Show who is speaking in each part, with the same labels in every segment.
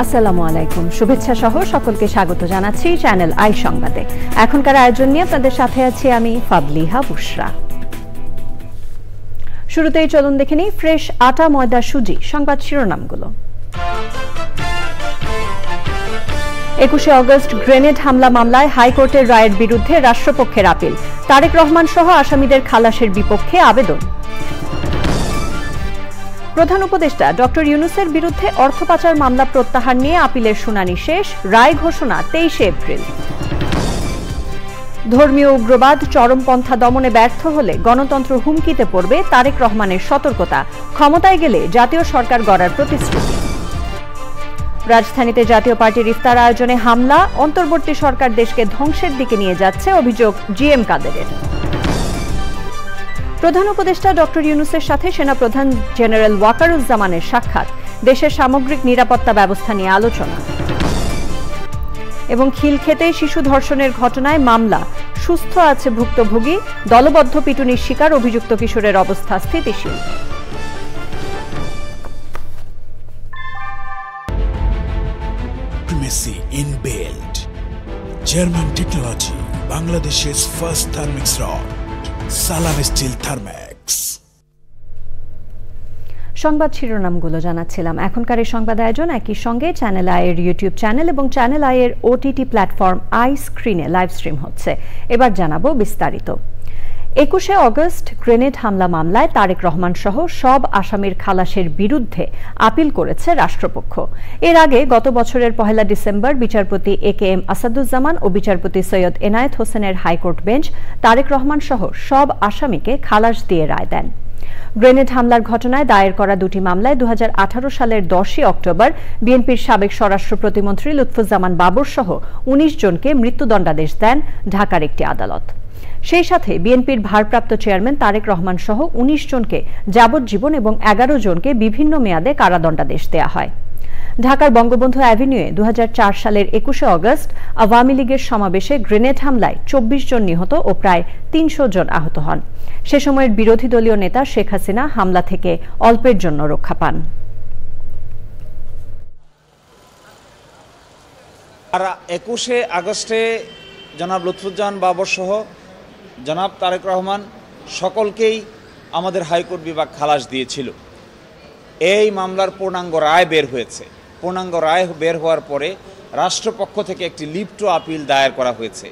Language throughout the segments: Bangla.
Speaker 1: আসসালামু আলাইকুম, শুভেচ্ছা সহ সকলকে স্বাগত জানাচ্ছি চ্যানেল আই সংবাদে। এখনকার আয়োজন নিয়ে আপনাদের সাথে আছি আমি ফাবলিহা বুশরা। শুরুতেই চলুন দেখে নিই ফ্রেশ আটা ময়দা সুজি সংবাদ শিরোনামগুলো। 21শে অগস্ট গ্রেনেড হামলা মামলায় হাইকোর্টের রায়ের বিরুদ্ধে রাষ্ট্রপক্ষের আপিল। তারেক রহমান সহ আসামিদের খালাসের বিপক্ষে আবেদন। প্রধান উপদেষ্টা ডক্টর ইউনূসের বিরুদ্ধে অর্থ পাচার মামলা প্রত্যাহার নিয়ে আপিলের শুনানি শেষ, রায় ঘোষণা 23শে এপ্রিল। ধর্মীয় উগ্রবাদ চরমপন্থা দমনে ব্যর্থ হলে গণতন্ত্র হুমকিতে পড়বে, তারেক রহমানের সতর্কতা। ক্ষমতায় গেলে জাতীয় সরকার গড়ার প্রতিশ্রুতি। রাজধানীতে জাতীয় পার্টির ইফতার আয়োজনে হামলা, অন্তর্বর্তী সরকার দেশকে ধ্বংসের দিকে নিয়ে যাচ্ছে, অভিযোগ জিএম কাদেরের। প্রধান উপদেষ্টা ডক্টর ইউনূসের সাথে সেনাপ্রধান জেনারেল ওয়াকারুজ্জামানের সাক্ষাৎ, দেশের সামগ্রিক নিরাপত্তা ব্যবস্থা নিয়ে আলোচনা। এবং খিলক্ষেতে শিশু ধর্ষণের ঘটনায় মামলা, সুস্থ আছে ভুক্তভোগী, দলবদ্ধ পিটুনির শিকার অভিযুক্ত কিশোরের অবস্থা স্থিতিশীল।
Speaker 2: Primacy inbuilt. German technology, Bangladesh's first thermix rod. Salam Steel Thermax.
Speaker 1: সংবাদ শিরোনামগুলো জানাচ্ছিলাম। এখনকার এই সংবাদ আয়োজন একই সঙ্গে চ্যানেল আইয়ের ইউটিউব চ্যানেল এবং চ্যানেল আইয়ের ওটিটি প্ল্যাটফর্ম আই স্ক্রিনে লাইভ স্ট্রিম হচ্ছে। এবার জানাবো বিস্তারিত। 21শে অগস্ট গ্রেনেড হামলা মামলায় তারেক রহমান সহ সব আসামির খালাসের বিরুদ্ধে আপিল করেছে রাষ্ট্রপক্ষ। এর আগে গত বছরের 1 ডিসেম্বর বিচারপতি একেএম আসাদুজ্জামান ও বিচারপতি সৈয়দ এনায়েত হোসেনের হাইকোর্ট বেঞ্চ তারেক রহমান সহ সব আসামিকে খালাস দিয়ে রায় দেন। গ্রেনেড হামলার ঘটনায় দায়ের করা দুটি মামলায় 2018 সালের 10 অক্টোবর বিএনপির সাবেক স্বরাষ্ট্র প্রতিমন্ত্রী লুৎফুজ্জামান বাবর সহ 19 জনকে মৃত্যুদণ্ডাদেশ দেন ঢাকার একটি আদালত। সেই সাথে বিএনপির ভারপ্রাপ্ত চেয়ারম্যান তারেক রহমান সহ 19 জনকে যাবজ্জীবন এবং 11 জনকে বিভিন্ন মেয়াদে কারাদণ্ডাদেশ দেয়া হয়। ঢাকার বঙ্গবন্ধু অ্যাভিনিউয়ে 2004 সালের 21শে অগস্ট আওয়ামী লীগের সমাবেশে গ্রেনেড হামলায় 24 জন নিহত ও প্রায় 300 জন আহত হন। সে সময়ের বিরোধী দলীয় নেতা শেখ হাসিনা হামলা থেকে অল্পের জন্য রক্ষা পান।
Speaker 3: 21শে আগস্টে জনাব লুৎফুজ্জামান বাবর সহ জনাব তারেক রহমান সকলকেই আমাদের হাইকোর্ট বিভাগ খালাস দিয়েছিল। এই মামলার পূর্ণাঙ্গ রায় বের হয়েছে। পূর্ণাঙ্গ রায় বের হওয়ার পরে রাষ্ট্রপক্ষ থেকে একটি লিভ টু আপিল দায়ের করা হয়েছে।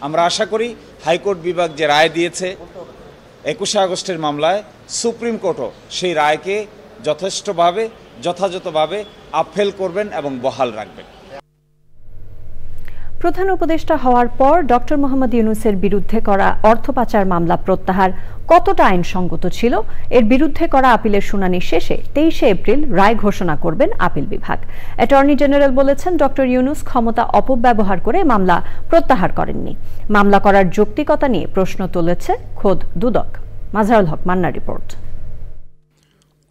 Speaker 3: আমরা আশা করি হাইকোর্ট বিভাগ যে রায় দিয়েছে 21শে আগস্টের মামলায়, সুপ্রিম কোর্টও সেই রায়কে যথাযথভাবে আপহেল করবেন এবং বহাল রাখবেন।
Speaker 1: প্রধান উপদেষ্টা হওয়ার পর ডক্টর মোহাম্মদ ইউনূসের বিরুদ্ধে করা অর্থ পাচার মামলা প্রত্যাহার কতটা আইনসঙ্গত ছিল, এর বিরুদ্ধে করা আপিলের শুনানি শেষে 23শে এপ্রিল রায় ঘোষণা করবেন আপিল বিভাগ। অ্যাটর্নি জেনারেল বলেছেন, ডক্টর ইউনূস ক্ষমতা অপব্যবহার করে মামলা প্রত্যাহার করেননি। মামলা করার যৌক্তিকতা নিয়ে প্রশ্ন তুলেছে খোদ দুদক। মাজহারুল হক মান্নার রিপোর্ট।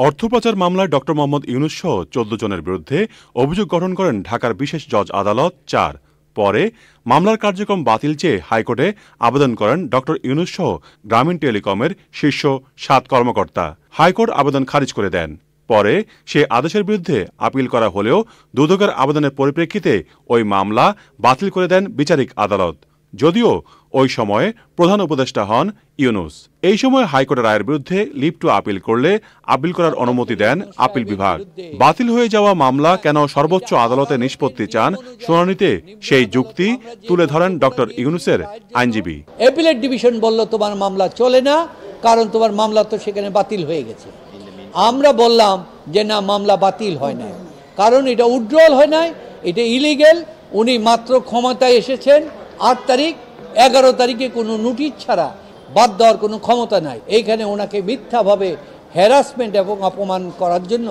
Speaker 4: অর্থ পাচার মামলায় ডক্টর মোহাম্মদ ইউনূস সহ 14 জনের বিরুদ্ধে অভিযোগ গঠন করেন ঢাকার বিশেষ জজ আদালত 4। পরে মামলার কার্যক্রম বাতিল চেয়ে হাইকোর্টে আবেদন করেন ডক্টর ইউনূস সহ গ্রামীণ টেলিকমের শীর্ষ 7 কর্মকর্তা। হাইকোর্ট আবেদন খারিজ করে দেন। পরে সে আদেশের বিরুদ্ধে আপিল করা হলেও দুদকের আবেদনের পরিপ্রেক্ষিতে ওই মামলা বাতিল করে দেন বিচারিক আদালত। যদিও ওই সময়ে প্রধান উপদেষ্টা হন ইউনূস। এই সময় হাইকোর্টের রায়ের বিরুদ্ধে লিভ টু আপিল করলে আপিল করার অনুমতি দেন আপিল বিভাগ। বাতিল হয়ে যাওয়া মামলা কেন সর্বোচ্চ আদালতে নিষ্পত্তি চান, শুনানিতে সেই যুক্তি তুলে ধরেন ডক্টর ইউনূসের আইনজীবী।
Speaker 5: অ্যাপিলেট ডিভিশন বলল তোমার মামলা চলে না, কারণ তোমার মামলা তো সেখানে বাতিল হয়ে গেছে। আমরা বললাম যে না, মামলা বাতিল হয় না, কারণ এটা উইথড্রল হয় নাই, এটা ইলিগেল। উনি মাত্র ক্ষমতায় এসেছেন 8 তারিখ, 11 তারিখে কোনো নোটিশ ছাড়া বাদ দেওয়ার কোনো ক্ষমতা নাই। এইখানে ওনাকে মিথ্যাভাবে হ্যারাসমেন্ট এবং অপমান করার জন্য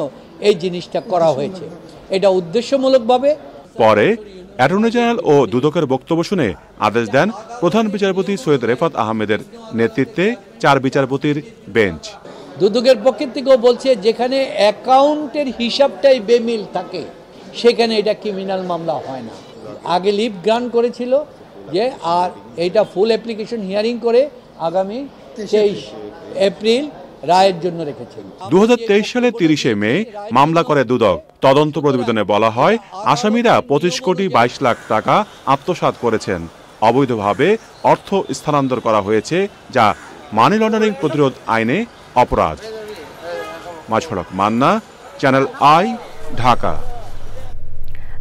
Speaker 5: এই জিনিসটা করা হয়েছে, এটা উদ্দেশ্যমূলকভাবে।
Speaker 4: পরে অ্যাটর্নি জেনারেল ও দুদকের বক্তব্য শুনে আদেশ দেন প্রধান বিচারপতি সৈয়দ রেফাত আহমেদের নেতৃত্বে 4 বিচারপতির বেঞ্চ।
Speaker 5: দুদকের পক্ষের থেকেও বলছে, যেখানে অ্যাকাউন্টের হিসাবটাই বেমিল থাকে সেখানে এটা ক্রিমিনাল মামলা হয় না। আগে লিভ গ্রান্ট করেছিল যে, আর এইটা ফুল অ্যাপ্লিকেশন হিয়ারিং করে আগামী 23 এপ্রিল রায়ের জন্য রেখেছেন।
Speaker 4: 2023 সালে 30 মে মামলা করে দুদক। তদন্ত প্রতিবেদনে বলা হয় আসামিরা 25 কোটি 22 লাখ টাকা আত্মসাৎ করেছেন। অবৈধভাবে অর্থ স্থানান্তর করা হয়েছে, যা মানি লন্ডারিং প্রতিরোধ আইনে অপরাধ। মাঝফড়ক মান্না, চ্যানেল আই, ঢাকা।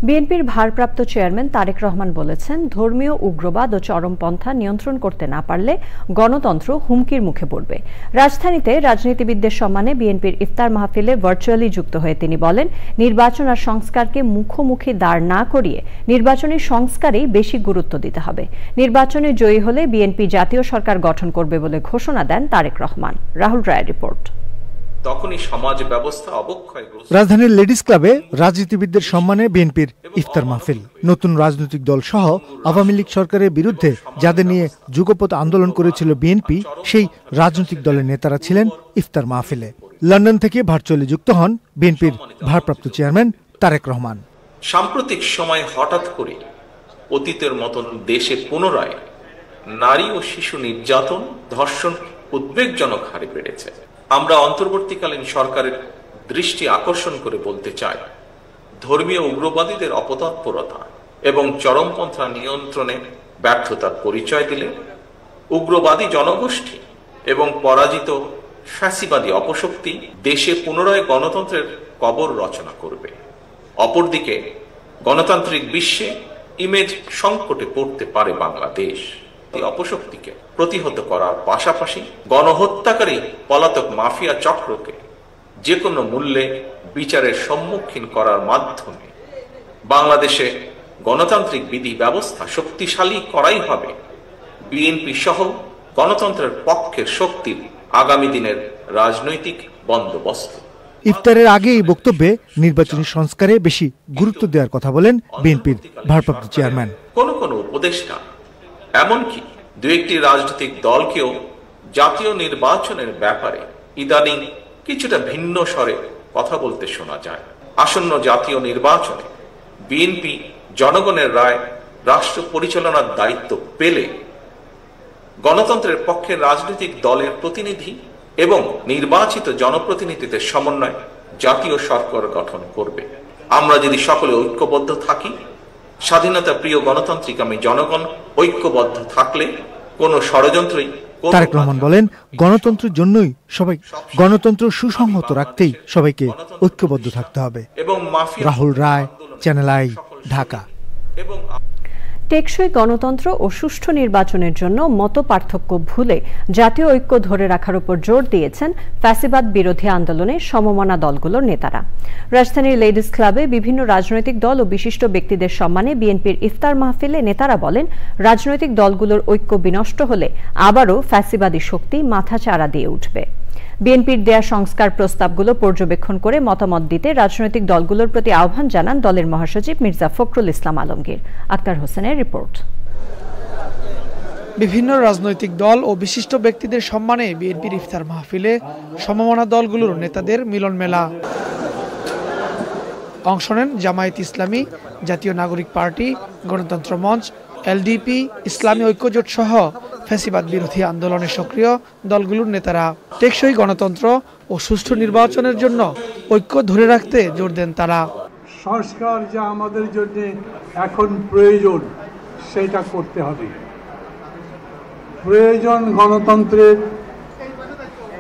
Speaker 1: বিএনপির ভারপ্রাপ্ত চেয়ারম্যান তারেক রহমান বলেছেন, ধর্মীয় উগ্রবাদ ও চরমপন্থা নিয়ন্ত্রণ করতে না পারলে গণতন্ত্র হুমকির মুখে পড়বে। রাজধানীতে রাজনীতিবিদদের সম্মানে বিএনপির ইফতার মাহফিলে ভার্চুয়ালি যুক্ত হয়ে তিনি বলেন, নির্বাচন আর সংস্কারকে মুখোমুখি দাঁড় না করিয়ে নির্বাচনী সংস্কারেই বেশি গুরুত্ব দিতে হবে। নির্বাচনে জয়ী হলে বিএনপি জাতীয় সরকার গঠন করবে বলে ঘোষণা দেন তারেক রহমান। রাহুল রায়ের রিপোর্ট।
Speaker 6: তখনই সমাজ ব্যবস্থা অবক্ষয়গ্রস্ত।
Speaker 7: রাজধানীর লেডিস ক্লাবে রাজনীতিবিদদের সম্মানে বিএনপির ইফতার মাহফিল। নতুন রাজনৈতিক দল সহ আওয়ামী লীগ সরকারের বিরুদ্ধে যাদের নিয়ে যুগপৎ আন্দোলন করেছিল বিএনপি, সেই রাজনৈতিক দলের নেতারা ছিলেন ইফতার মাহফিলে। লন্ডন থেকে ভার্চুয়ালি যুক্ত হন বিএনপির ভারপ্রাপ্ত চেয়ারম্যান তারেক রহমান।
Speaker 6: সাম্প্রতিক সময় হঠাৎ করে অতীতের মতন দেশে পুনরায় নারী ও শিশু নির্যাতন, ধর্ষণ উদ্বেগজনক হারে বেড়েছে। আমরা অন্তর্বর্তীকালীন সরকারের দৃষ্টি আকর্ষণ করে বলতে চাই, ধর্মীয় উগ্রবাদীদের অপতৎপরতা এবং চরমপন্থা নিয়ন্ত্রণে ব্যর্থতার পরিচয় দিলে উগ্রবাদী জনগোষ্ঠী এবং পরাজিত ফ্যাসিবাদী অপশক্তি দেশে পুনরায় গণতন্ত্রের কবর রচনা করবে। অপরদিকে গণতান্ত্রিক বিশ্বে ইমেজ সংকটে পড়তে পারে বাংলাদেশ। অপশক্তিকে প্রতিহত করার পাশাপাশি গণহত্যাকারী পলাতক মাফিয়া চক্রকে যে কোনো মূল্যে বিচারের সম্মুখীন করার মাধ্যমে বাংলাদেশে গণতান্ত্রিক বিধি ব্যবস্থা শক্তিশালী করাই হবে বিএনপি সহ গণতন্ত্রের পক্ষের শক্তির আগামী দিনের রাজনৈতিক বন্দোবস্ত।
Speaker 7: ইফতারের আগে এই বক্তব্যে নির্বাচনী সংস্কারে বেশি গুরুত্ব দেওয়ার কথা বলেন বিএনপির ভারপ্রাপ্ত চেয়ারম্যান।
Speaker 6: কোন কোন উপদেষ্টা এমনকি দু একটি রাজনৈতিক দলকেও জাতীয় নির্বাচনের ব্যাপারে ইদানিং কিছুটা ভিন্ন স্বরে কথা বলতে শোনা যায়। আসন্ন জাতীয় নির্বাচনে বিএনপি জনগণের রায় রাষ্ট্র পরিচালনার দায়িত্ব পেলে গণতন্ত্রের পক্ষে রাজনৈতিক দলের প্রতিনিধি এবং নির্বাচিত জনপ্রতিনিধিদের সমন্বয়ে জাতীয় সরকার গঠন করবে। আমরা যদি সকলে ঐক্যবদ্ধ থাকি, স্বাধীনতা প্রিয় গণতান্ত্রিকামী জনগণ ঐক্যবদ্ধ থাকলে কোন ষড়যন্ত্রই।
Speaker 7: তারেক রহমান বলেন, গণতন্ত্রের জন্যই গণতন্ত্র সুসংহত রাখতেই সবাইকে ঐক্যবদ্ধ থাকতে হবে। রাহুল রায়, চ্যানেল আই, ঢাকা।
Speaker 1: টেকসই গণতন্ত্র ও সুষ্ঠু নির্বাচনের জন্য মতপার্থক্য ভুলে জাতীয় ঐক্য ধরে রাখার উপর জোর দিয়েছেন ফ্যাসিবাদ বিরোধী আন্দোলনে সমমনা দলগুলোর নেতারা। রাজধানীর লেডিস ক্লাবে বিভিন্ন রাজনৈতিক দল ও বিশিষ্ট ব্যক্তিদের সম্মানে বিএনপির ইফতার মাহফিলে নেতারা বলেন, রাজনৈতিক দলগুলোর ঐক্য বিনষ্ট হলে আবারও ফ্যাসিবাদী শক্তি মাথাচাড়া দিয়ে উঠবে। বিএনপির দেয়া সংস্কার প্রস্তাবগুলো পর্যবেক্ষণ করে মতামত দিতে রাজনৈতিক দলগুলোর প্রতি আহ্বান জানান দলের মহাসচিব মির্জা ফখরুল ইসলাম আলমগীর। আক্তার হোসেনের রিপোর্ট।
Speaker 8: বিভিন্ন রাজনৈতিক দল ও বিশিষ্ট ব্যক্তিদের সম্মানে বিএনপির ইফতার মাহফিলে সমমনা দলগুলোর নেতাদের মিলন মেলা। অংশ নেন জামায়াত ইসলামী, জাতীয় নাগরিক পার্টি, গণতন্ত্র মঞ্চ, এলডিপি, ইসলামী ঐক্যজোট সহ ফ্যাসিবাদ বিরোধী আন্দোলনে সক্রিয় দলগুলোর নেতারা। টেকসই গণতন্ত্র ও সুষ্ঠু নির্বাচনের জন্য ঐক্য ধরে রাখতে জোর দেন তারা।
Speaker 9: সংস্কার যা আমাদের জন্য এখন প্রয়োজন সেটা করতে হবে। প্রয়োজন গণতন্ত্রের,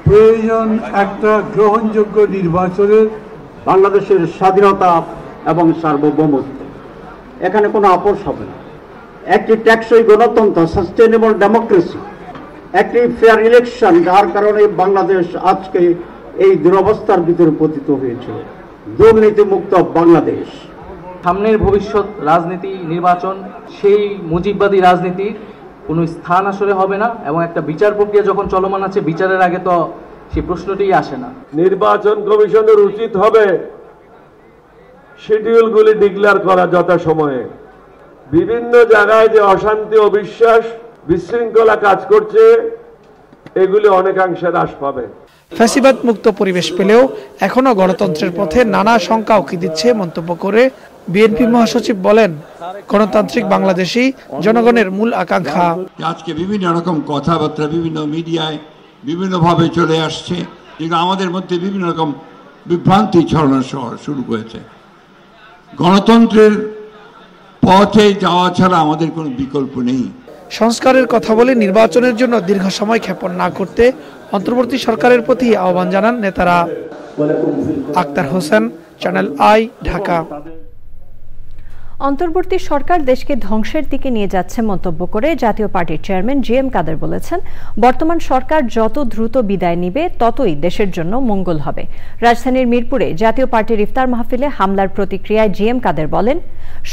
Speaker 9: প্রয়োজন একটা গ্রহণযোগ্য নির্বাচনের,
Speaker 10: বাংলাদেশের স্বাধীনতা এবং সার্বভৌমত্ব, এখানে কোনো আপোষ হবে না। একটি টেকসই গণতন্ত্র, সাস্টেনেবল ডেমোক্রেসি, একটি ফেয়ার ইলেকশন, যার কারণে বাংলাদেশ আজকে এই দুরবস্থার ভিতরে পতিত হয়েছে। দুর্নীতিমুক্ত বাংলাদেশ।
Speaker 11: সামনের ভবিষ্যৎ রাজনীতি, নির্বাচন, সেই মুজিববাদী রাজনীতির কোনো স্থান আসলে হবে না, এবং একটা বিচার প্রক্রিয়া যখন চলমান আছে, বিচারের আগে তো সেই প্রশ্নটিই আসে না।
Speaker 12: নির্বাচন কমিশনের উচিত হবে শিডিউলগুলি ডিক্লেয়ার করা যথাসময়ে। বিভিন্ন জায়গায় যে অশান্তি, অবিশ্বাস, বিশৃঙ্খলা কাজ করছে, এগুলি অনেকাংশে হ্রাস পাবে।
Speaker 8: ফ্যাসিবাদ মুক্ত পরিবেশ পেলেও এখনো গণতন্ত্রের পথে নানা শঙ্কা উকি দিচ্ছে মন্তব্য করে বিএনপি মহাসচিব বলেন, গণতান্ত্রিক বাংলাদেশই জনগণের মূল আকাঙ্ক্ষা।
Speaker 13: আজকে বিভিন্ন রকম কথাবার্তা বিভিন্ন মিডিয়ায় বিভিন্নভাবে চলে আসছে, কিন্তু আমাদের মধ্যে বিভিন্ন রকম বিভ্রান্তি ছড়ানো শুরু করেছে। গণতন্ত্রের পথে যাওয়া ছাড়া আমাদের কোনো বিকল্প নেই।
Speaker 8: সংস্কারের কথা বলে নির্বাচনের জন্য দীর্ঘ সময় ক্ষেপণ না করতে অন্তর্বর্তী সরকারের প্রতি আহ্বান জানান নেতারা। Akhtar Hossain, channel I, Dhaka.
Speaker 1: অন্তর্বর্তী সরকার দেশকে ধ্বংসের দিকে নিয়ে যাচ্ছে মন্তব্য করে জাতীয় পার্টির চেয়ারম্যান জিএম কাদের বলেছেন, বর্তমান সরকার যত দ্রুত বিদায় নিবে ততই দেশের জন্য মঙ্গল হবে। রাজধানীর মিরপুরে জাতীয় পার্টির ইফতার মাহফিলে হামলার প্রতিক্রিয়ায় জিএম কাদের বলেন,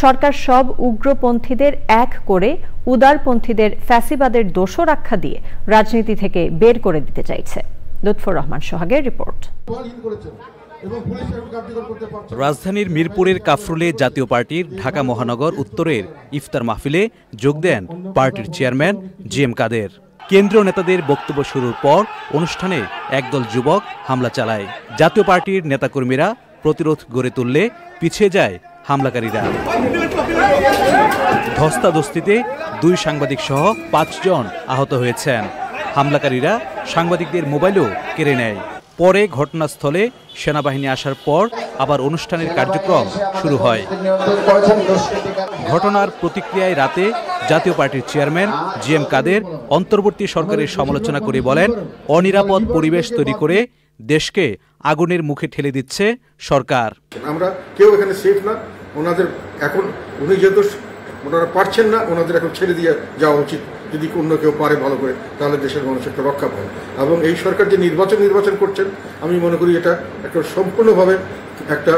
Speaker 1: সরকার সব উগ্রপন্থীদের এক করে উদারপন্থীদের ফ্যাসিবাদের দোষর আখ্যা দিয়ে রাজনীতি থেকে বের করে দিতে চাইছে। লুৎফর রহমান সোহাগের রিপোর্ট।
Speaker 14: রাজধানীর মিরপুরের কাফরুলে জাতীয় পার্টির ঢাকা মহানগর উত্তরের ইফতার মাহফিলে যোগ দেন পার্টির চেয়ারম্যান জিএম কাদের। কেন্দ্রীয় নেতাদের বক্তব্য শুরুর পর অনুষ্ঠানে একদল যুবক হামলা চালায়। জাতীয় পার্টির নেতাকর্মীরা প্রতিরোধ গড়ে তুললে পিছিয়ে যায় হামলাকারীরা। ধস্তাধস্তিতে 2 সাংবাদিক সহ 5 জন আহত হয়েছেন। হামলাকারীরা সাংবাদিকদের মোবাইলও কেড়ে নেয়। পরে ঘটনাস্থলে সেনাবাহিনী আসার পর আবার অনুষ্ঠানের কার্যক্রম শুরু হয়। ঘটনার প্রতিক্রিয়ায় রাতে জাতীয় পার্টির চেয়ারম্যান জিএম কাদের অন্তর্বর্তী সরকারের সমালোচনা করে বলেন, অনিরাপদ পরিবেশ তৈরি করে দেশকে আগুনের মুখে ঠেলে দিচ্ছে সরকার।
Speaker 15: আমরা কেউ এখানে সেফ না। ওনাদের এখন উনি যেহেতু ওনারা পারছেন না, ওনাদের এখন ছেড়ে দিয়ে যাওয়া উচিত। যদি অন্য কেউ পারে ভালো করে, তাহলে দেশের মানুষ একটা রক্ষা পায়। এবং এই সরকার যে নির্বাচন করছেন, আমি মনে করি এটা একটা সম্পূর্ণভাবে একটা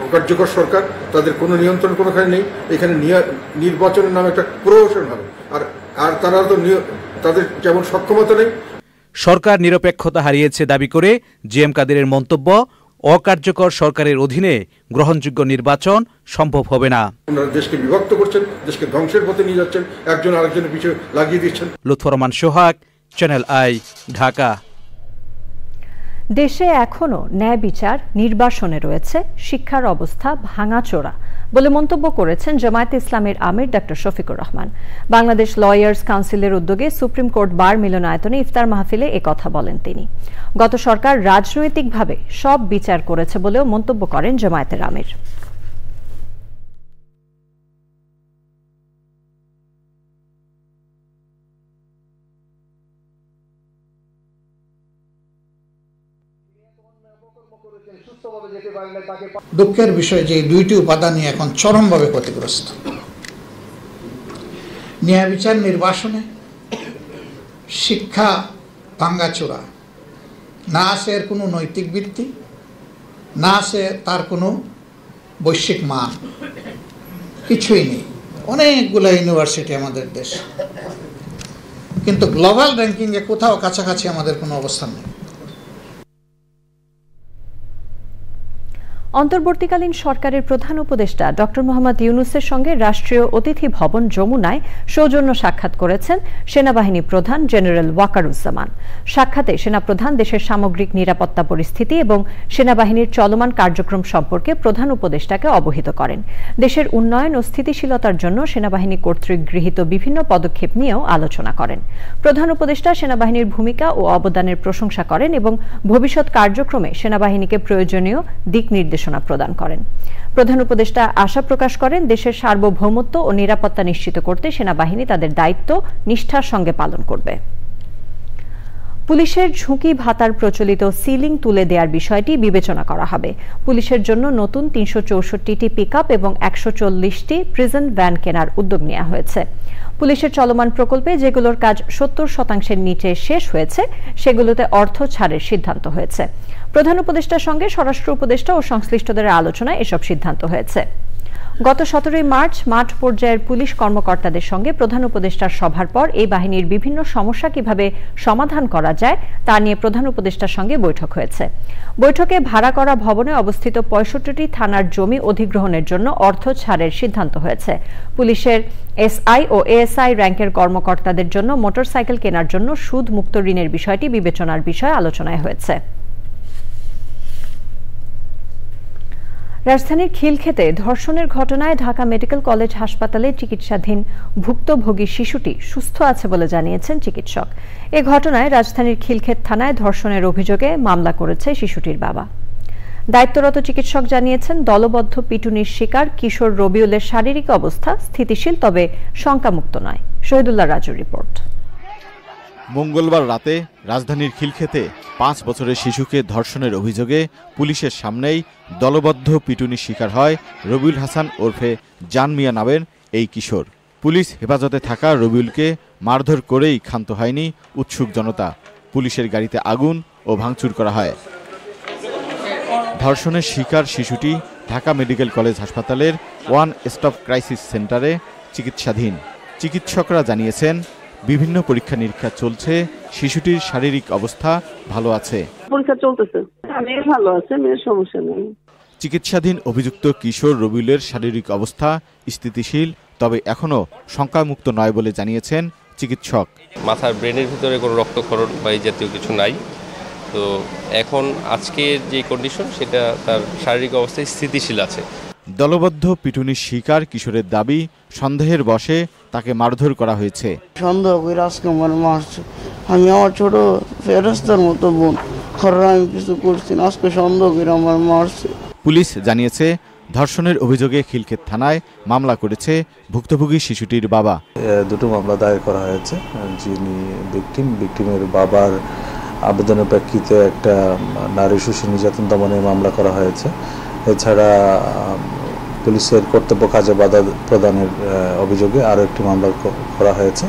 Speaker 15: অকার্যকর সরকার। তাদের কোনো নিয়ন্ত্রণ কোনোখানে নেই। এখানে নির্বাচনের নামে একটা প্রহসন হবে। আর তারা তো তাদের যেমন সক্ষমতা নেই।
Speaker 14: সরকার নিরপেক্ষতা হারিয়েছে দাবি করে জিএম কাদেরের মন্তব্য, অকার্যকর সরকারের অধীনে গ্রহণযোগ্য নির্বাচন সম্ভব হবে না।
Speaker 15: ওনারা দেশকে বিভক্ত করছেন, দেশকে ধ্বংসের পথে নিয়ে যাচ্ছেন, একজন আরেকজনের পিছু লাগিয়ে দিচ্ছেন।
Speaker 14: লুৎফর রহমান সোহাগ, চ্যানেল আই, ঢাকা।
Speaker 1: দেশে এখনো ন্যায় বিচার নির্বাসনে রয়েছে, শিক্ষার অবস্থা ভাঙাচোরা বলে মন্তব্য করেছেন জামায়াতে ইসলামের আমির ডক্টর শফিকুর রহমান। বাংলাদেশ লয়ার্স কাউন্সিলের উদ্যোগে সুপ্রিম কোর্ট বার মিলনায়তনে ইফতার মাহফিলে একথা বলেন তিনি। গত সরকার রাজনৈতিকভাবে সব বিচার করেছে বলেও মন্তব্য করেন জামায়াতের আমির।
Speaker 16: দুঃখের বিষয় যে 2টি উপাদানই এখন চরমভাবে ক্ষতিগ্রস্ত। ন্যায় বিচার নির্বাসনে, শিক্ষা ভাঙ্গাচোরা, না আছে এর কোনো নৈতিক ভিত্তি, না আছে তার কোনো বৈশ্বিক মান, কিছুই নেই। অনেকগুলো ইউনিভার্সিটি আমাদের দেশ, কিন্তু গ্লোবাল র্যাঙ্কিংয়ে কোথাও কাছাকাছি আমাদের কোনো অবস্থান নেই।
Speaker 1: অন্তর্বর্তীকালীন সরকারের প্রধান উপদেষ্টা ডক্টর মোহাম্মদ ইউনূসের সঙ্গে রাষ্ট্রীয় অতিথি ভবন যমুনায় সৌজন্য সাক্ষাৎ করেছেন সেনাবাহিনী প্রধান জেনারেল ওয়াকারুজ্জামান। সাক্ষাতে সেনাপ্রধান দেশের সামগ্রিক নিরাপত্তা পরিস্থিতি এবং সেনাবাহিনীর চলমান কার্যক্রম সম্পর্কে প্রধান উপদেষ্টাকে অবহিত করেন। দেশের উন্নয়ন ও স্থিতিশীলতার জন্য সেনাবাহিনী কর্তৃক গৃহীত বিভিন্ন পদক্ষেপ নিয়েও আলোচনা করেন। প্রধান উপদেষ্টা সেনাবাহিনীর ভূমিকা ও অবদানের প্রশংসা করেন এবং ভবিষ্যৎ কার্যক্রমে সেনাবাহিনীকে প্রয়োজনীয় দিক নির্দেশনা প্রদান করেন। প্রধান উপদেষ্টা আশা প্রকাশ করেন, দেশের সার্বভৌমত্ব ও নিরাপত্তা নিশ্চিত করতে সেনাবাহিনী তাদের দায়িত্ব নিষ্ঠার সঙ্গে পালন করবে। পুলিশের ঝুঁকি ভাতার প্রচলিত সিলিং তুলে দেওয়ার বিষয়টি বিবেচনা করা হবে। পুলিশের জন্য নতুন 364টি পিকআপ এবং 140টি প্রিজন ভ্যান কেনার উদ্যোগ নেওয়া হয়েছে। পুলিশের চলমান প্রকল্পে যেগুলোর কাজ 70% নিচে শেষ হয়েছে, সেগুলোতে অর্থ ছাড়ের সিদ্ধান্ত হয়েছে। প্রধান উপদেষ্টার সঙ্গে স্বরাষ্ট্র উপদেষ্টা ও সংশ্লিষ্টদের আলোচনায় এসব সিদ্ধান্ত হয়েছে। গত 17 মার্চ মাঠ পর্যায়ের পুলিশ কর্মকর্তাদের সঙ্গে প্রধান উপদেষ্টার সভার পর এই বাহিনীর বিভিন্ন সমস্যা কিভাবে সমাধান করা যায় তা নিয়ে প্রধান উপদেষ্টার সঙ্গে বৈঠক হয়েছে। বৈঠকে ভাড়া করা ভবনে অবস্থিত 65টি থানার জমি অধিগ্রহণের জন্য অর্থ ছাড়ের সিদ্ধান্ত হয়েছে। পুলিশের এসআই ও এএসআই র্যাঙ্কের কর্মকর্তাদের জন্য মোটরসাইকেল কেনার জন্য সুদ মুক্ত ঋণের বিষয়টি বিবেচনার বিষয়ে আলোচনায় হয়েছে। রাজধানীর খিলক্ষেতে ধর্ষণের ঘটনায় ঢাকা মেডিকেল কলেজ হাসপাতালে চিকিৎসাধীন ভুক্তভোগী শিশুটি সুস্থ আছে বলে জানিয়েছেন চিকিৎসক। এ ঘটনায় রাজধানীর খিলক্ষেত থানায় ধর্ষণের অভিযোগে মামলা করেছে শিশুটির বাবা। দায়িত্বরত চিকিৎসক জানিয়েছেন, দলবদ্ধ পিটুনির শিকার কিশোর রবিউলের শারীরিক অবস্থা স্থিতিশীল, তবে শঙ্কামুক্ত নয়। শহীদুল্লাহ রাজুর রিপোর্ট।
Speaker 17: মঙ্গলবার রাতে রাজধানীর খিলক্ষেতে 5 বছরের শিশুকে ধর্ষণের অভিযোগে পুলিশের সামনেই দলবদ্ধ পিটুনির শিকার হয় রবিউল হাসান ওরফে জান মিয়া নামের এই কিশোর। পুলিশ হেফাজতে থাকা রবিউলকে মারধর করেই ক্ষান্ত হয়নি উৎসুক জনতা। পুলিশের গাড়িতে আগুন ও ভাঙচুর করা হয়। ধর্ষণের শিকার শিশুটি ঢাকা মেডিকেল কলেজ হাসপাতালের ওয়ান স্টপ ক্রাইসিস সেন্টারে চিকিৎসাধীন। চিকিৎসকরা জানিয়েছেন, বিভিন্ন পরীক্ষা নিরীক্ষা চলছে, শিশুটির শারীরিক অবস্থা ভালো আছে।
Speaker 18: পরীক্ষা চলতেছে, মেয়ে ভালো আছে, মেয়ের সমস্যা নেই।
Speaker 17: চিকিৎসাধীন অভিযুক্ত কিশোর রবিউলের শারীরিক অবস্থা স্থিতিশীল, তবে এখনও শঙ্কামুক্ত নয় বলে জানিয়েছেন চিকিৎসক।
Speaker 19: মাথার ব্রেনের ভিতরে কোনো রক্তক্ষরণ বা এই জাতীয় কিছু নাই। তো এখন আজকের যে কন্ডিশন, সেটা তার শারীরিক অবস্থায় স্থিতিশীল আছে।
Speaker 17: দলবদ্ধ পিটুনির শিকার কিশোরের দাবি, সন্দেহের বশে তাকে মারধর করা হয়েছে।
Speaker 18: সন্দেহ করে আজকে আমার মারছে। আমি আমার ছোট ফেরেশতার মতো বোন, আমি কিছু করছি না, আজকে সন্দেহ করে আমার মারছে।
Speaker 17: পুলিশ জানিয়েছে, ধর্ষণের অভিযোগে খিলক্ষেত থানায় মামলা করেছে ভুক্তভোগী শিশুটির বাবা।
Speaker 20: দুটো মামলা দায়ের করা হয়েছে। যিনি ভিকটিমের বাবার আবেদনের প্রেক্ষিতে একটা নারী শিশু নির্যাতন দমনের মামলা করা হয়েছে। এছাড়া পুলিশের কর্তব্য কাজে বাধা প্রদানের অভিযোগে আরও একটি মামলা করা হয়েছে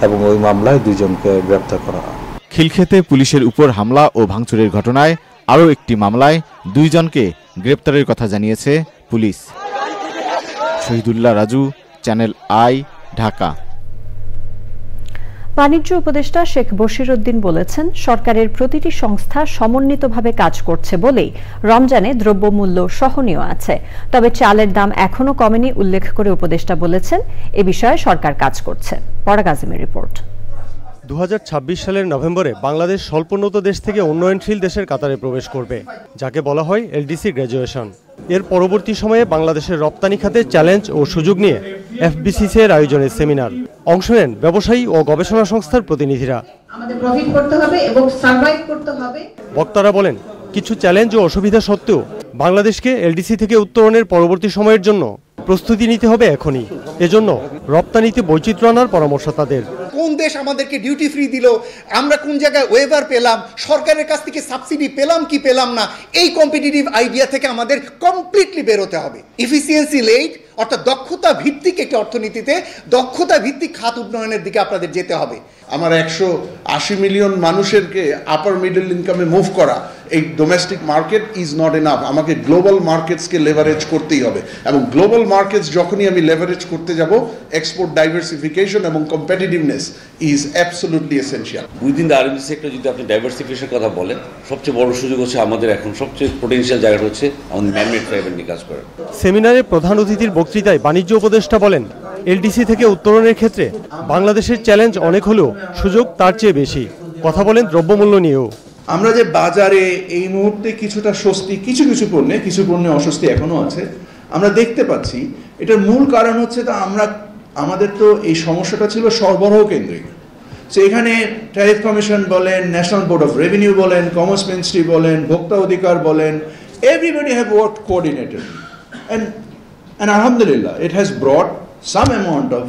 Speaker 20: এবং ওই মামলায় 2 জনকে গ্রেপ্তার করা হয়।
Speaker 17: খিলক্ষেতে পুলিশের উপর হামলা ও ভাঙচুরের ঘটনায় আরও একটি মামলায় 2 জনকে গ্রেপ্তারের কথা জানিয়েছে police. Shahidullah Raju, channel I, Dhaka.
Speaker 1: বাণিজ্য উপদেষ্টা শেখ বশিরউদ্দিন বলেছেন, সরকারের প্রতিটি সংস্থা সমন্বিতভাবে কাজ করছে বলেই রমজানে দ্রব্যমূল্য সহনীয় আছে। তবে চালের দাম এখনো কমেনি উল্লেখ করে উপদেষ্টা বলেছেন, এ বিষয়ে সরকার কাজ করছে। পরাগ আজিমের রিপোর্ট।
Speaker 21: 2026 সালের নভেম্বরে বাংলাদেশ স্বল্পোন্নত দেশ থেকে উন্নয়নশীল দেশের কাতারে প্রবেশ করবে, যাকে বলা হয় এলডিসি গ্র্যাজুয়েশন। এর পরবর্তী সময়ে বাংলাদেশের রপ্তানি খাতে চ্যালেঞ্জ ও সুযোগ নিয়ে এফবিসিসি এর আয়োজনে সেমিনার অংশ নেন ব্যবসায়ী ও গবেষণা সংস্থার প্রতিনিধিরা।
Speaker 22: আমাদের প্রফিট করতে হবে এবং সার্ভাইভ করতে হবে।
Speaker 21: বক্তারা বলেন, কিছু চ্যালেঞ্জ ও অসুবিধা সত্ত্বেও বাংলাদেশকে এলডিসি থেকে উত্তরণের পরবর্তী সময়ের জন্য প্রস্তুতি নিতে হবে এখনই। এজন্য রপ্তানিতে বৈচিত্র্য আনার পরামর্শ তাদের।
Speaker 23: কোন দেশ আমাদেরকে ডিউটি ফ্রি দিল, আমরা কোন জায়গায় ওয়েভার পেলাম, সরকারের কাছ থেকে সাবসিডি পেলাম কি পেলাম না, এই কম্পিটিটিভ আইডিয়া থেকে আমাদের কমপ্লিটলি বেরোতে হবে। এফিসিয়েন্সি লেড, অর্থাৎ দক্ষতা ভিত্তিক একটি অর্থনীতিতে দক্ষতা ভিত্তিক খাত উন্নয়নের দিকে আপনাদের যেতে হবে।
Speaker 24: আমার 180 মিলিয়ন মানুষেরকে আপার মিডল ইনকামে মুভ করা, এই domestic market is not enough. আমাকে গ্লোবাল মার্কেটসকে লেভারেজ করতেই হবে, এবং গ্লোবাল মার্কেটস যখনই আমি লেভারেজ করতে যাব, এক্সপোর্ট ডাইভার্সিফিকেশন এবং competitiveness is absolutely essential.
Speaker 25: Within the RMG sector যদি আপনি ডাইভার্সিফিকেশনের কথা বলেন, সবচেয়ে বড় সুযোগ হচ্ছে আমাদের এখন সবচেয়ে পোটেনশিয়াল জায়গাটা হচ্ছে আমাদের ম্যানমেড ট্রাইবেল নিয়ে কাজ করা।
Speaker 21: সেমিনারে প্রধান অতিথির বক্তৃতায় বাণিজ্য উপদেষ্টা বলেন, এলডিসি থেকে উত্তরণের ক্ষেত্রে বাংলাদেশের চ্যালেঞ্জ অনেক হলেও সুযোগ তার চেয়ে বেশি। কথা বলেন দ্রব্যমূল্য নিয়েও।
Speaker 24: আমরা যে বাজারে এই মুহূর্তে কিছুটা স্বস্তি, কিছু পণ্যে অস্বস্তি এখনো আছে, আমরা দেখতে পাচ্ছি। এটার মূল কারণ হচ্ছে আমাদের তো এই সমস্যাটা ছিল সরবরাহ কেন্দ্রিক। সো এখানে ট্যারিফ কমিশন বলেন, ন্যাশনাল বোর্ড অফ রেভিনিউ বলেন, কমার্স মিনিস্ট্রি বলেন, ভোক্তা অধিকার বলেন, everybody have worked coordinated, and alhamdulillah it has brought some amount of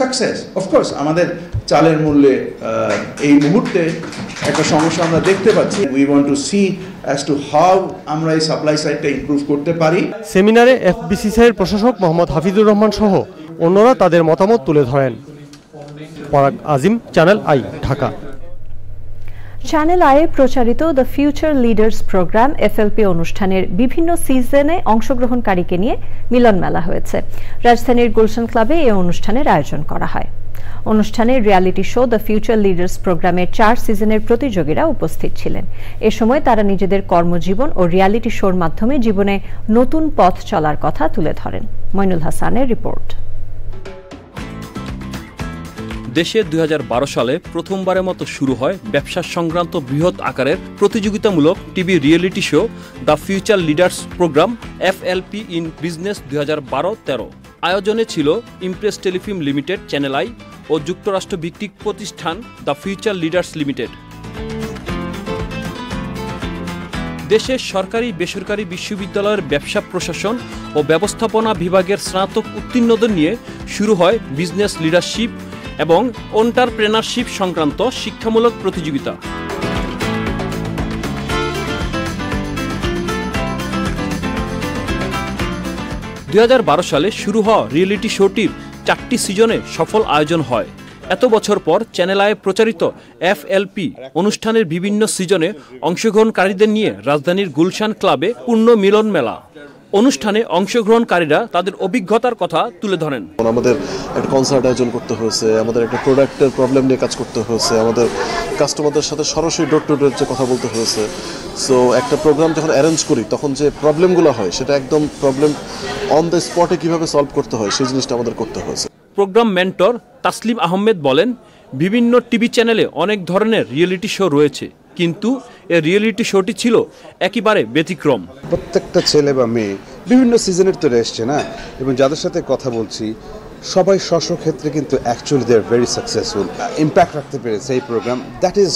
Speaker 24: success. Of course আমাদের চালের মূল্যে এই মুহূর্তে একটা সমস্যা আমরা দেখতে পাচ্ছি। We want to see as to how আমরা এই সাপ্লাই সাইডটা ইমপ্রুভ করতে পারি।
Speaker 21: সেমিনারে এফবিসিসি এর প্রশাসক মোহাম্মদ হাফিজুর রহমান সহ অন্যরা তাদের মতামত তুলে ধরেন। পরাগ আজিম, চ্যানেল আই, ঢাকা।
Speaker 1: চ্যানেল আইয়ে প্রচারিত the future leaders programme FLP অনুষ্ঠানের বিভিন্ন সিজনে অংশগ্রহণকারীকে নিয়ে মিলন মেলা হয়েছে। রাজধানীর গুলশান ক্লাবে এই অনুষ্ঠানের আয়োজন করা হয়। অনুষ্ঠানে reality show the future leaders প্রোগ্রামের 4 সিজনের প্রতিযোগীরা উপস্থিত ছিলেন। এ সময় তারা নিজেদের কর্মজীবন ও রিয়ালিটি শোর মাধ্যমে জীবনে নতুন পথ চলার কথা তুলে ধরেন। মইনুল হাসানের রিপোর্ট।
Speaker 2: দেশে 2012 সালে প্রথমবারের মতো শুরু হয় ব্যবসা সংক্রান্ত বৃহৎ আকারের প্রতিযোগিতামূলক TV reality show the future leaders programme FLP in business 2012-13। আয়োজনে ছিল impress telefilm limited, channel I ও যুক্তরাষ্ট্র ভিত্তিক প্রতিষ্ঠান দ্য ফিউচার লিডার্স লিমিটেড। দেশের সরকারি বেসরকারি বিশ্ববিদ্যালয়ের ব্যবসা প্রশাসন ও ব্যবস্থাপনা বিভাগের স্নাতক উত্তীর্ণদের নিয়ে শুরু হয় বিজনেস লিডারশিপ এবং এন্টারপ্রেনারশিপ সংক্রান্ত শিক্ষামূলক প্রতিযোগিতা। 2012 সালে শুরু হওয়া রিয়েলিটি শোটির 4টি সিজনে সফল আয়োজন হয়। এত বছর পর চ্যানেল আই প্রচারিত FLP অনুষ্ঠানের বিভিন্ন সিজনে অংশগ্রহণকারীদের নিয়ে রাজধানীর গুলশান ক্লাবে পূর্ণ মিলন মেলা। অনুষ্ঠানে অংশগ্রহণকারীরা তাদের অভিজ্ঞতার কথা তুলে ধরেন।
Speaker 3: আমাদের একটা কনসার্ট আয়োজন করতে হয়েছে, আমাদের একটা প্রোডাক্টের প্রবলেম নিয়ে কাজ করতে হয়েছে, আমাদের কাস্টমারদের সাথে সরাসরি ডোর টু ডোর যে কথা বলতে হয়েছে। সো একটা প্রোগ্রাম যখন অ্যারেঞ্জ করি তখন যে প্রবলেমগুলো হয় সেটা একদম প্রবলেম অন দ্য স্পটে কীভাবে সলভ করতে হয় সেই জিনিসটা আমাদের করতে হয়েছে।
Speaker 2: প্রোগ্রাম মেন্টর তাসলিম আহমেদ বলেন, বিভিন্ন টিভি চ্যানেলে অনেক ধরনের রিয়েলিটি শো রয়েছে, কিন্তু এই রিয়েলিটি শোটি ছিল একেবারে ব্যতিক্রম।
Speaker 4: প্রত্যেকটা ছেলে বা মেয়ে বিভিন্ন সিজনের তো এসছে না, এবং যাদের সাথে কথা বলছি সবাই স্ব ক্ষেত্রে কিন্তু actually they are very successful, impact রাখতে পেরেছে এই programme. That is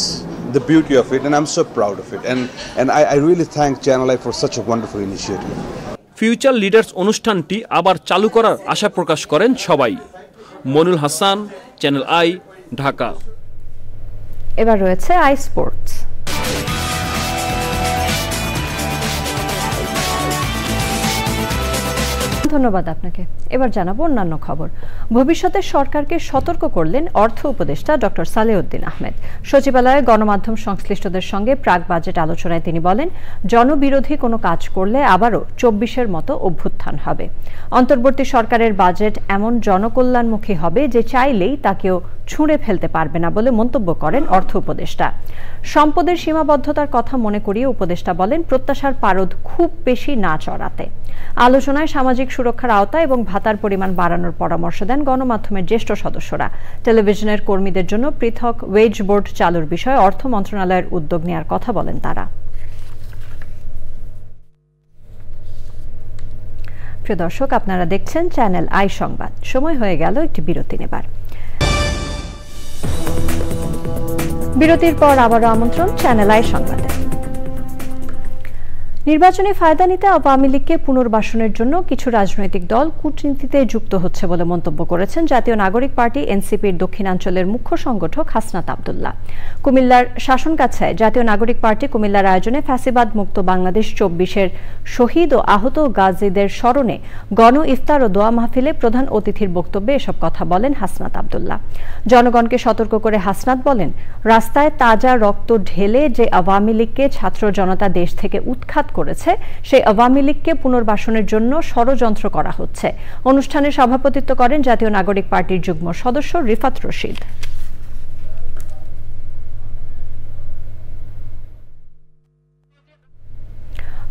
Speaker 4: the beauty of it, and I am so proud of it, and I really thank channel I for such a wonderful initiative.
Speaker 2: Future leaders অনুষ্ঠানটি আবার চালু করার আশা প্রকাশ করেন সবাই। Monul Hasan, channel I, Dhaka.
Speaker 1: এবার রয়েছে আই স্পোর্টস। ধন্যবাদ আপনাকে। এবার জানাবো অন্যান্য খবর। ভবিষ্যতে সরকারকে সতর্ক করলেন অর্থ উপদেষ্টা ডক্টর সালেউদ্দিন আহমেদ। সচিবালয়ে গণমাধ্যম সংশ্লিষ্টদের সঙ্গে প্রাক বাজেট আলোচনায় তিনি বলেন, জনবিরোধী কোনো কাজ করলে আবারও 24-এর মতো অভ্যুত্থান হবে। অন্তর্বর্তী সরকারের বাজেট এমন জনকল্যাণমুখী হবে যে চাইলেই তাকেও ছুঁড়ে ফেলতে পারবে না বলে মন্তব্য করেন অর্থ উপদেষ্টা। সম্পদের সীমাবদ্ধতার কথা মনে করিয়ে উপদেষ্টা বলেন, প্রত্যাশার পারদ খুব বেশি না চড়াতে। আলোচনায় সামাজিক সুরক্ষার আওতা এবং ভাতার পরিমাণ বাড়ানোর পরামর্শ দেন গণমাধ্যমের জ্যেষ্ঠ সদস্যরা। টেলিভিশনের কর্মীদের জন্য পৃথক ওয়েজ বোর্ড চালুর বিষয়ে অর্থ মন্ত্রণালয়ের উদ্যোগ নেওয়ার কথা বলেন তারা। প্রিয় দর্শক, আপনারা দেখছেন চ্যানেল আই সংবাদ। সময় হয়ে গেল একটি বিরতি নেবার। বিরতির পর আবারও আমন্ত্রণ চ্যানেল আই সংবাদে। নির্বাচনী ফায়দা নিতে আওয়ামী লীগকে পুনর্বাসনের জন্য কিছু রাজনৈতিক দল কূটনীতিতে যুক্ত হচ্ছে বলে মন্তব্য করেছেন জাতীয় নাগরিক পার্টি এনসিপির দক্ষিণাঞ্চলের মুখ্য সংগঠক হাসনাত আব্দুল্লাহ। কুমিল্লার শাসনকাছায় জাতীয় নাগরিক পার্টি কুমিল্লার আয়োজনে ফ্যাসিবাদ মুক্ত বাংলাদেশ 24-এর শহীদ ও আহত গাজীদের স্মরণে গণ ইফতার ও দোয়া মাহফিলে প্রধান অতিথির বক্তব্যে এসব কথা বলেন হাসনাত আব্দুল্লাহ। জনগণকে সতর্ক করে হাসনাত বলেন, রাস্তায় তাজা রক্ত ঢেলে যে আওয়ামী লীগকে ছাত্র জনতা দেশ থেকে উৎখাত করেছে, সেই আওয়ামী লীগকে পুনর্বাসনের জন্য ষড়যন্ত্র করা হচ্ছে। অনুষ্ঠানে সভাপতিত্ব করেন জাতীয় নাগরিক পার্টির যুগ্ম সদস্য রিফাত রশিদ।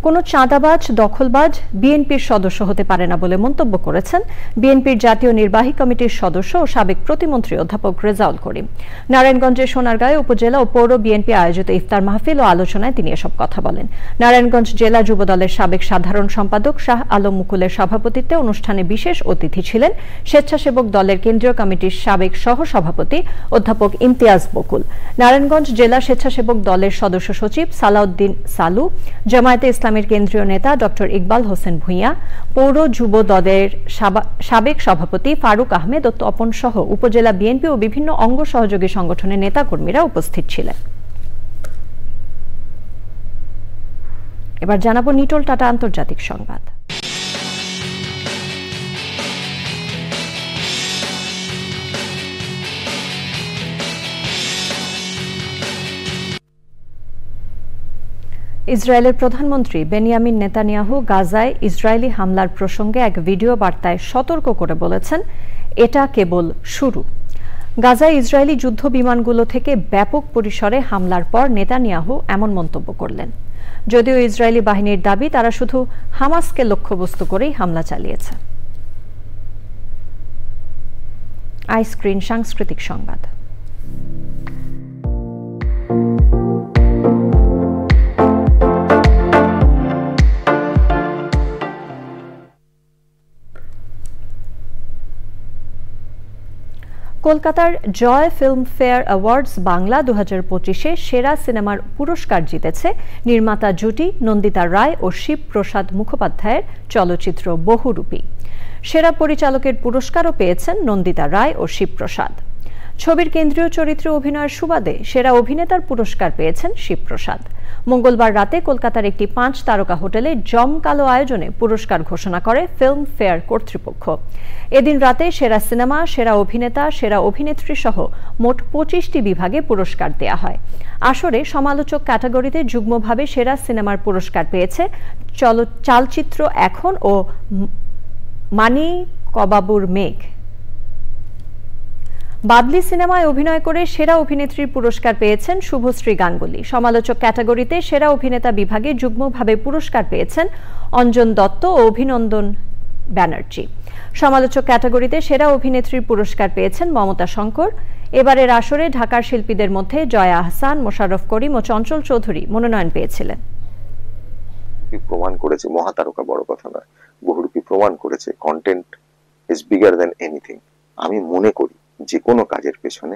Speaker 1: কোনো চাঁদাবাজ দখলবাজ বিএনপির সদস্য হতে পারে না বলে মন্তব্য করেছেন বিএনপির জাতীয় নির্বাহী কমিটির সদস্য ও সাবেক প্রতিমন্ত্রী অধ্যাপক রেজাউল করিম। নারায়ণগঞ্জের সোনারগাঁয়ে উপজেলা ও পৌর বিএনপি আয়োজিত ইফতার মাহফিল ও আলোচনায় তিনি এসব কথা বলেন। নারায়ণগঞ্জ জেলা যুবদলের সাবেক সাধারণ সম্পাদক শাহ আলম মুকুলের সভাপতিত্বে অনুষ্ঠানে বিশেষ অতিথি ছিলেন স্বেচ্ছাসেবক দলের কেন্দ্রীয় কমিটির সাবেক সহ সভাপতি অধ্যাপক ইমতিয়াজ বকুল, নারায়ণগঞ্জ জেলা স্বেচ্ছাসেবক দলের সদস্য সচিব সালাউদ্দিন সালু, জামায়াতে ইসলামের কেন্দ্রীয় নেতা ডক্টর ইকবাল হোসেন ভূঁইয়া, পৌর যুব দলের সাবেক সভাপতি ফারুক আহমেদ ও তপন সহ উপজেলা বিএনপি ও বিভিন্ন অঙ্গ সহযোগী সংগঠনের নেতাকর্মীরা উপস্থিত ছিলেন। এবার জানাবো নিটোল টাটা আন্তর্জাতিক সংবাদ। ইসরায়েলের প্রধানমন্ত্রী বেনিয়ামিন নেতানিয়াহু গাজায় ইসরায়েলি হামলার প্রসঙ্গে এক ভিডিও বার্তায় সতর্ক করে বলেছেন, এটা কেবল শুরু। গাজায় ইসরায়েলি যুদ্ধ বিমানগুলো থেকে ব্যাপক পরিসরে হামলার পর নেতানিয়াহু এমন মন্তব্য করলেন। যদিও ইসরায়েলি বাহিনীর দাবি তারা শুধু হামাসকে লক্ষ্যবস্তু করেই হামলা চালিয়েছে। আইস্ক্রিন সাংস্কৃতিক সংবাদ। কলকাতার জয় ফিল্ম ফেয়ার অ্যাওয়ার্ডস বাংলা 2025-এ সেরা সিনেমার পুরস্কার জিতেছে নির্মাতা জুটি নন্দিতা রায় ও শিবপ্রসাদ মুখোপাধ্যায়ের চলচ্চিত্র বহুরূপী। সেরা পরিচালকের পুরস্কারও পেয়েছেন নন্দিতা রায় ও শিবপ্রসাদ। ছবির কেন্দ্রীয় চরিত্রে অভিনয়ের সুবাদে সেরা অভিনেতার পুরস্কার পেয়েছেন শিবপ্রসাদ। মঙ্গলবার রাতে কলকাতার একটি 5 তারকা হোটেলে জমকালো আয়োজনে পুরস্কার ঘোষণা করে ফিল্ম ফেয়ার কর্তৃপক্ষ। এদিন রাতে সেরা সিনেমা, সেরা অভিনেতা, সেরা অভিনেত্রী সহ মোট 25টি বিভাগে পুরস্কার দেয়া হয়। আসরে সমালোচক ক্যাটাগরিতে যুগ্মভাবে সেরা সিনেমার পুরস্কার পেয়েছে চালচিত্র এখন ও মানি কবাবুর মেঘ। বাদলি সিনেমায় অভিনয় করে সেরা অভিনেত্রীর পুরস্কার পেয়েছেন শুভশ্রী গাঙ্গুলি। সমালোচক ক্যাটাগরিতে সেরা অভিনেতা বিভাগে যুগ্মভাবে পুরস্কার পেয়েছেন অঞ্জন দত্ত ও অভিনন্দন ব্যানার্জি। সমালোচক ক্যাটাগরিতে সেরা অভিনেত্রীর পুরস্কার পেয়েছেন মমতা শঙ্কর। এবারের আসরে ঢাকার শিল্পীদের মধ্যে জয়া আহসান, মোশাররফ করিম ও চঞ্চল চৌধুরী মনোনয়ন পেয়েছিলেন।
Speaker 5: প্রমাণ করেছে মহাতারকা বড় কথা নয়, বহুরূপী প্রমাণ করেছে content is bigger than anything. আমি মনে করি যে কোনো কাজের পেছনে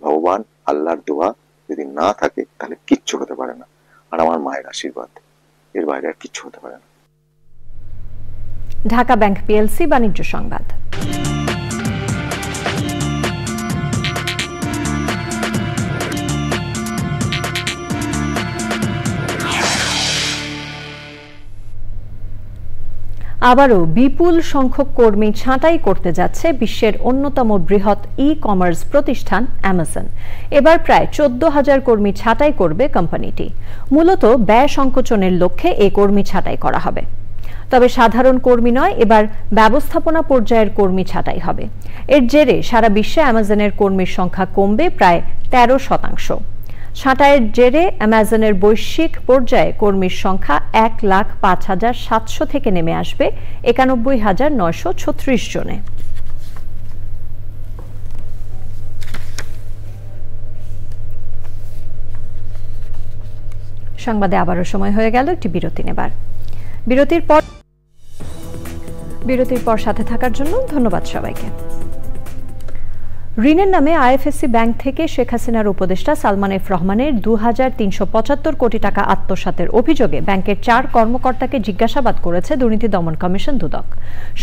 Speaker 5: ভগবান আল্লাহর দোয়া যদি না থাকে তাহলে কিচ্ছু হতে পারে না, আর আমার মায়ের আশীর্বাদ, এর বাইরে আর কিচ্ছু হতে পারে না।
Speaker 1: ঢাকা ব্যাংক পিএলসি বাণিজ্য সংবাদ। আবারও বিপুল সংখ্যক কর্মী ছাঁটাই করতে যাচ্ছে বিশ্বের অন্যতম বৃহৎ ই-কমার্স প্রতিষ্ঠান অ্যামাজন। এবার প্রায় 14,000 কর্মী ছাঁটাই করবে কোম্পানিটি। মূলত ব্যয় সংকোচনের লক্ষ্যে এই কর্মী ছাঁটাই করা হবে। তবে সাধারণ কর্মী নয়, এবার ব্যবস্থাপনা পর্যায়ের কর্মী ছাঁটাই হবে। এর জেরে সারা বিশ্বে অ্যামাজনের কর্মীর সংখ্যা কমবে প্রায় 13%। ছাঁটাইয়ের জেরে অ্যামাজনের বৈশ্বিক পর্যায়ে কর্মীর সংখ্যা 1,05,700 থেকে নেমে আসবে 91,936 জনে। সংবাদে আবারও সময় হয়ে গেল একটি বিরতি নেবার। বিরতির পর সাথে থাকার জন্য ধন্যবাদ সবাইকে। ঋণের নামে আইএফএসসি ব্যাংক থেকে শেখ হাসিনার উপদেষ্টা সালমান এফ রহমানের 2,375 কোটি টাকা আত্মসাতের অভিযোগে ব্যাংকের 4 কর্মকর্তাকে জিজ্ঞাসাবাদ করেছে দুর্নীতি দমন কমিশন দুদক।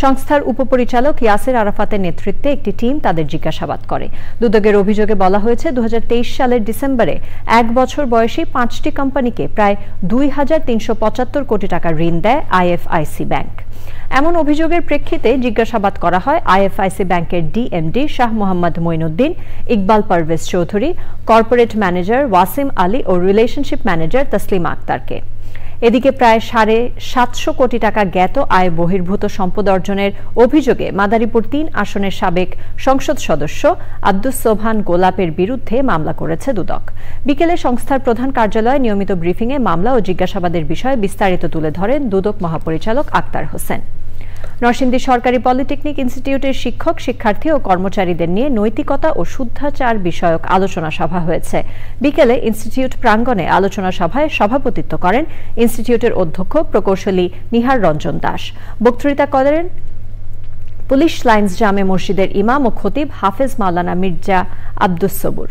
Speaker 1: সংস্থার উপপরিচালক ইয়াসির আরাফাতের নেতৃত্বে একটি টিম তাদের জিজ্ঞাসাবাদ করে। দুদকের অভিযোগে বলা হয়েছে 2023 সালের ডিসেম্বরে 1 বছর বয়সী 5টি কোম্পানিকে প্রায় 2,375 কোটি টাকা ঋণ দেয় আইএফআইসি ব্যাংক। এমন অভিযোগের প্রেক্ষিতে জিজ্ঞাসাবাদ করা হয় আইএফআইসি ব্যাংকের DMD Shah Mohammad Moinuddin, Iqbal Parvez Chowdhury, corporate manager Wasim Ali ও রিলেশনশিপ ম্যানেজার তসলিমা আক্তারকে। এদিকে প্রায় 750 কোটি টাকা জ্ঞাত আয় বহির্ভূত সম্পদ অর্জনের অভিযোগে মাদারীপুর 3 আসনের সাবেক সংসদ সদস্য আব্দুস সোবহান গোলাপের বিরুদ্ধে মামলা করেছে দুদক। বিকেলে সংস্থার প্রধান কার্যালয়ে নিয়মিত ব্রিফিংয়ে মামলা ও জিজ্ঞাসাবাদের বিষয়ে বিস্তারিত তুলে ধরেন দুদক মহাপরিচালক আক্তার হোসেন। নরসিংদী সরকারি পলিটেকনিক ইনস্টিটিউটের শিক্ষক, শিক্ষার্থী ও কর্মচারীদের নিয়ে নৈতিকতা ও শুদ্ধাচার বিষয়ক আলোচনা সভা হয়েছে। বিকেলে ইনস্টিটিউট প্রাঙ্গণে আলোচনা সভায় সভাপতিত্ব করেন ইনস্টিটিউটের অধ্যক্ষ প্রকৌশলী নিহার রঞ্জন দাস। বক্তৃতা করেন পুলিশ লাইন্স জামে মসজিদের ইমাম ও খতিব হাফেজ মাওলানা মির্জা আব্দুস সবুর।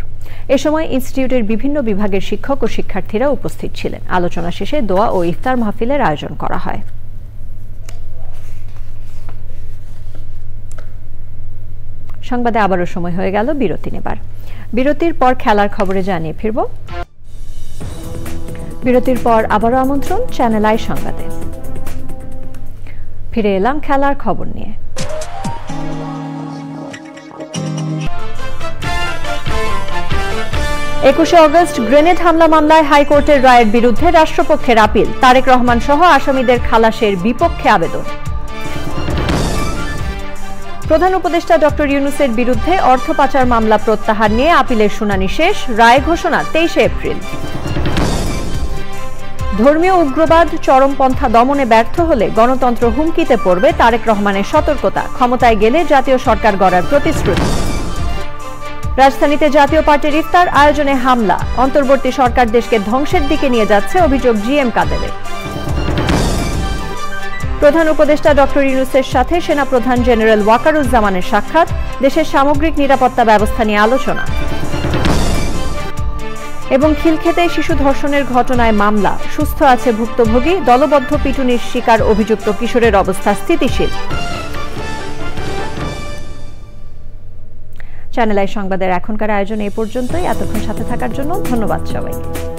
Speaker 1: এ সময় ইনস্টিটিউটের বিভিন্ন বিভাগের শিক্ষক ও শিক্ষার্থীরা উপস্থিত ছিলেন। আলোচনা শেষে দোয়া ও ইফতার মাহফিলের আয়োজন করা হয়। সংবাদে আবারও সময় হয়ে গেল বিরতি নেবার। বিরতির পর খেলার খবরে জানিয়ে ফিরব। বিরতির পর আবারও আমন্ত্রণ চ্যানেল আই সংবাদে। ফিরে এলাম খেলার খবর নিয়ে। একুশে অগস্ট গ্রেনেড হামলা মামলায় হাইকোর্টের রায়ের বিরুদ্ধে রাষ্ট্রপক্ষের আপিল। তারেক রহমান সহ আসামিদের খালাসের বিপক্ষে আবেদন। প্রধান উপদেষ্টা ডক্টর ইউনূসের বিরুদ্ধে অর্থ পাচার মামলা প্রত্যাহার নিয়ে আপিলের শুনানি শেষ। রায় ঘোষণা 23 এপ্রিল। ধর্মীয় উগ্রবাদ চরমপন্থা দমনে ব্যর্থ হলে গণতন্ত্র হুমকিতে পড়বে, তারেক রহমানের সতর্কতা। ক্ষমতায় গেলে জাতীয় সরকার গড়ার প্রতিশ্রুতি। রাজধানীতে জাতীয় পার্টির ইফতার আয়োজনে হামলা, অন্তর্বর্তী সরকার দেশকে ধ্বংসের দিকে নিয়ে যাচ্ছে, অভিযোগ জিএম কাদেরের। প্রধান উপদেষ্টা ডক্টর ইউনূসের সাথে সেনাপ্রধান জেনারেল ওয়াকারুজ্জামানের সাক্ষাৎ, দেশের সামগ্রিক নিরাপত্তা ব্যবস্থা নিয়ে আলোচনা। এবং খিলক্ষেতে শিশু ধর্ষণের ঘটনায় মামলা, সুস্থ আছে ভুক্তভোগী, দলবদ্ধ পিটুনির শিকার অভিযুক্ত কিশোরের অবস্থা স্থিতিশীল। চ্যানেল আই সংবাদের এখনকার আয়োজন এ পর্যন্তই। এতক্ষণ সাথে থাকার জন্য ধন্যবাদ সবাইকে।